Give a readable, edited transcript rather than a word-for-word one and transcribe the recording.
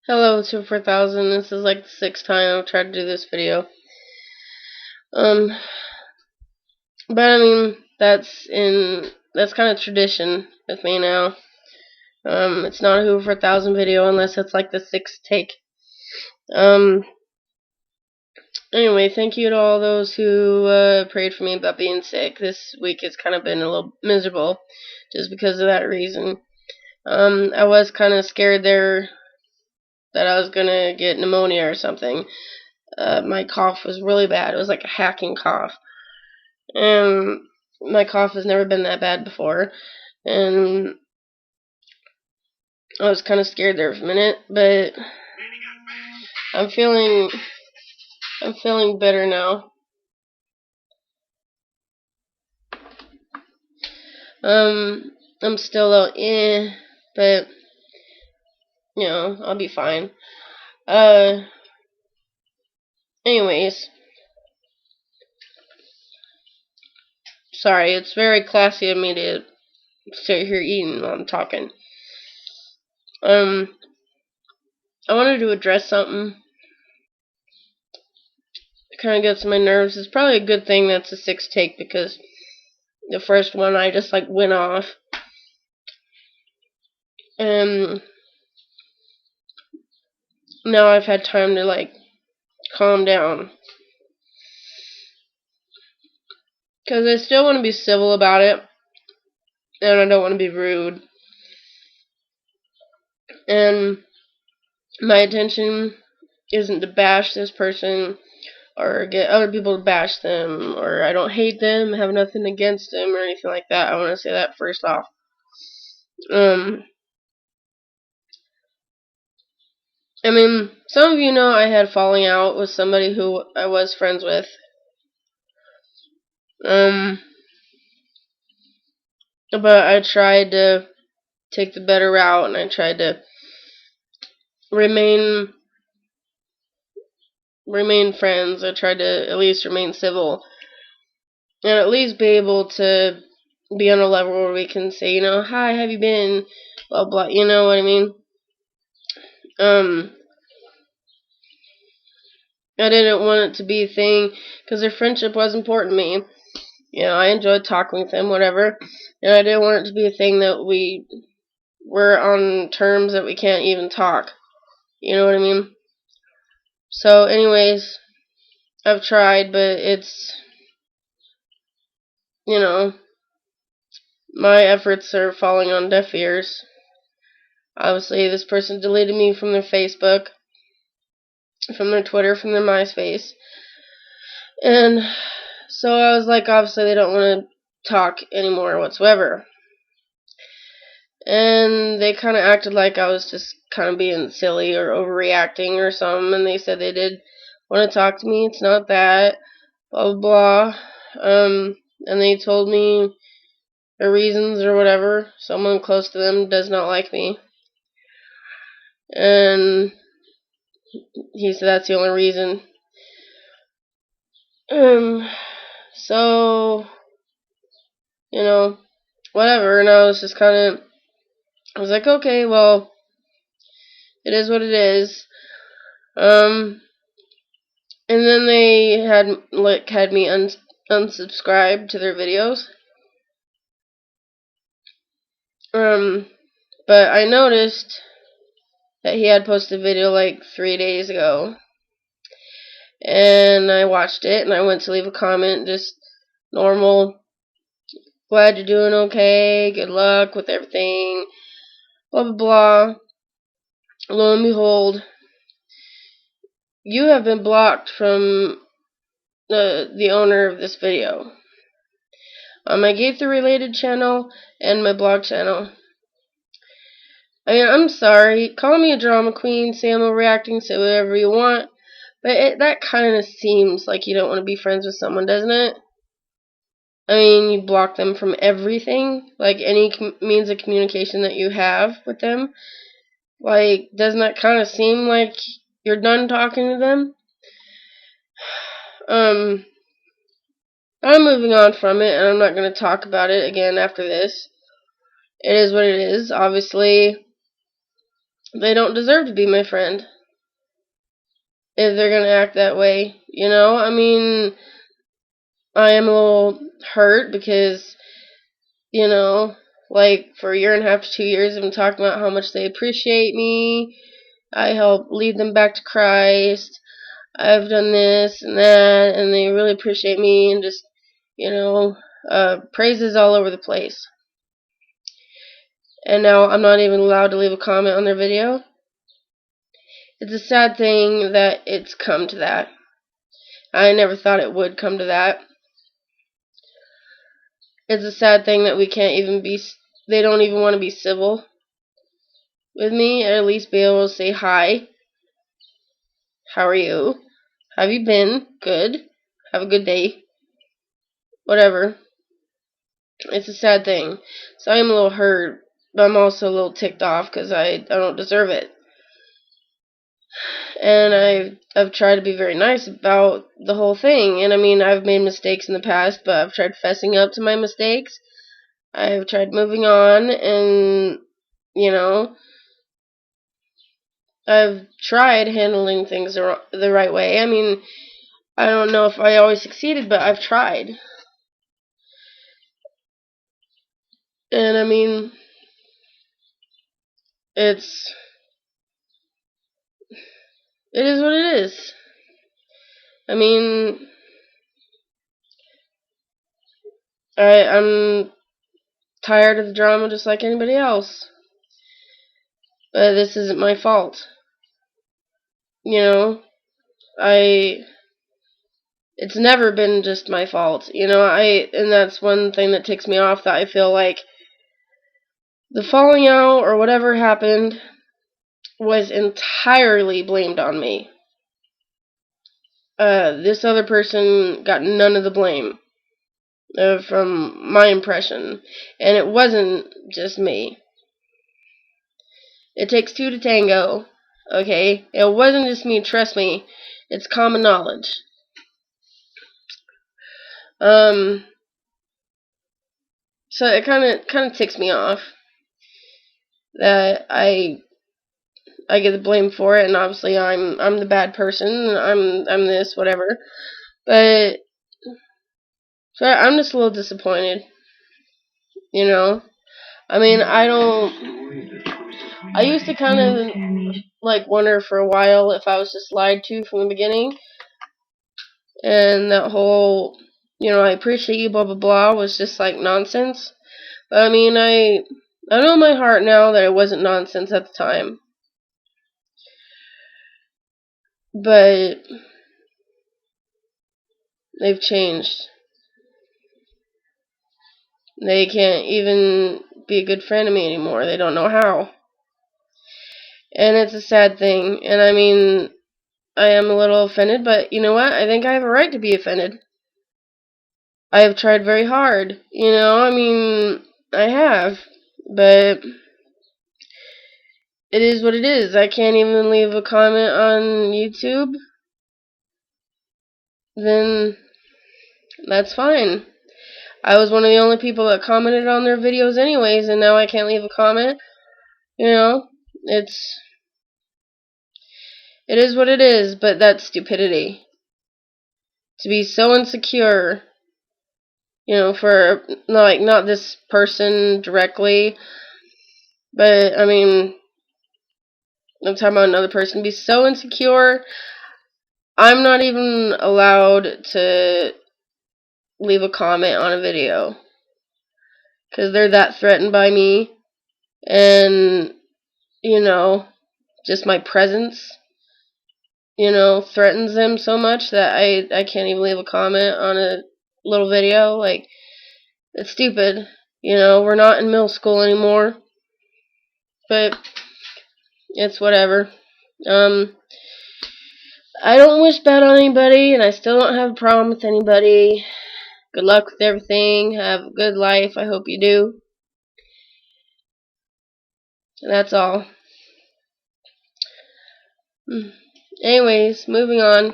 Hello to 4000. This is like the sixth time I've tried to do this video. But I mean that's kind of tradition with me now. It's not a Who for 1000 video unless it's like the sixth take. Anyway, thank you to all those who prayed for me about being sick. This week has kind of been a little miserable just because of that reason. I was kind of scared there that I was gonna get pneumonia or something. My cough was really bad. It was like a hacking cough. And my cough has never been that bad before. And I was kind of scared there for a minute, but I'm feeling better now. I'm still a little but you know, I'll be fine. Anyways, sorry, it's very classy of me to sit here eating while I'm talking. I wanted to address something. It kind of gets on my nerves. It's probably a good thing that's a sixth take because the first one I just like went off. And now I've had time to like calm down. Because I still want to be civil about it. And I don't want to be rude. And my intention isn't to bash this person or get other people to bash them, or I don't hate them, have nothing against them or anything like that. I want to say that first off. I mean, some of you know I had falling out with somebody who I was friends with. But I tried to take the better route, and I tried to remain friends. I tried to at least remain civil, and at least be able to be on a level where we can say, you know, hi, have you been, blah blah, you know what I mean? I didn't want it to be a thing because their friendship was important to me. You know, I enjoyed talking with them, whatever, and I didn't want it to be a thing that we were on terms that we can't even talk. You know what I mean? So, anyways, I've tried, but it's, you know, my efforts are falling on deaf ears. Obviously, this person deleted me from their Facebook, from their Twitter, from their MySpace. And so I was like, obviously, they don't want to talk anymore whatsoever. And they kind of acted like I was just kind of being silly or overreacting or something. And they said they did want to talk to me. It's not that. Blah, blah, blah. And they told me their reasons or whatever. Someone close to them does not like me. And he said that's the only reason. So, you know, whatever. And I was just kind of, I was like, okay, well, it is what it is. And then they had me unsubscribe to their videos. But I noticed that he had posted a video like 3 days ago. And I watched it, and I went to leave a comment, just normal, glad you're doing okay, good luck with everything, blah, blah, blah. Lo and behold, you have been blocked from the owner of this video. On my Gaither related channel and my blog channel. I mean, I'm sorry, call me a drama queen, say I'm overreacting, say whatever you want, but that kind of seems like you don't want to be friends with someone, doesn't it? I mean, you block them from everything, like any means of communication that you have with them. Like, doesn't that kind of seem like you're done talking to them? I'm moving on from it, and I'm not going to talk about it again after this. It is what it is. Obviously, They don't deserve to be my friend if they're gonna act that way. You know, I mean, I am a little hurt because, you know, like for a year and a half to 2 years, I've been talking about how much they appreciate me. I help lead them back to Christ. I've done this and that, and they really appreciate me, and just, you know, praises all over the place. And now I'm not even allowed to leave a comment on their video. It's a sad thing that it's come to that. I never thought it would come to that. It's a sad thing that we can't even be, they don't even want to be civil with me, or at least be able to say hi. How are you? Have you been? Good. Have a good day. Whatever. It's a sad thing. So I'm a little hurt, but I'm also a little ticked off because I don't deserve it. And I've tried to be very nice about the whole thing. And I mean, I've made mistakes in the past, but I've tried fessing up to my mistakes. I've tried moving on, and, you know, I've tried handling things the right way. I mean, I don't know if I always succeeded, but I've tried. And I mean, it is what it is. I mean, I'm tired of the drama just like anybody else. But this isn't my fault. You know, it's never been just my fault. You know, and that's one thing that ticks me off, that I feel like the falling out or whatever happened was entirely blamed on me. This other person got none of the blame, from my impression. And it wasn't just me. It takes two to tango, okay? It wasn't just me, trust me. It's common knowledge. So it kind of ticks me off that I get the blame for it, and obviously I'm the bad person. I'm this, whatever. But so I'm just a little disappointed. You know, I mean, I used to kind of like wonder for a while if I was just lied to from the beginning, and that whole, you know, I appreciate you, blah blah blah, was just like nonsense. But I mean, I know in my heart now that it wasn't nonsense at the time. But they've changed. They can't even be a good friend of me anymore. They don't know how. And it's a sad thing. And I mean, I am a little offended, but you know what? I think I have a right to be offended. I have tried very hard. You know, I mean, I have. But it is what it is. I can't even leave a comment on YouTube. Then that's fine. I was one of the only people that commented on their videos anyways, and now I can't leave a comment. You know, it is what it is, but that's stupidity. To be so insecure, you know, for, like, not this person directly, but, I mean, I'm talking about another person, be so insecure, I'm not even allowed to leave a comment on a video, because they're that threatened by me, and, you know, just my presence, you know, threatens them so much that I can't even leave a comment on a little video. Like, it's stupid. You know, we're not in middle school anymore. But it's whatever. I don't wish bad on anybody, and I still don't have a problem with anybody. Good luck with everything. Have a good life. I hope you do. And that's all. Anyways, moving on.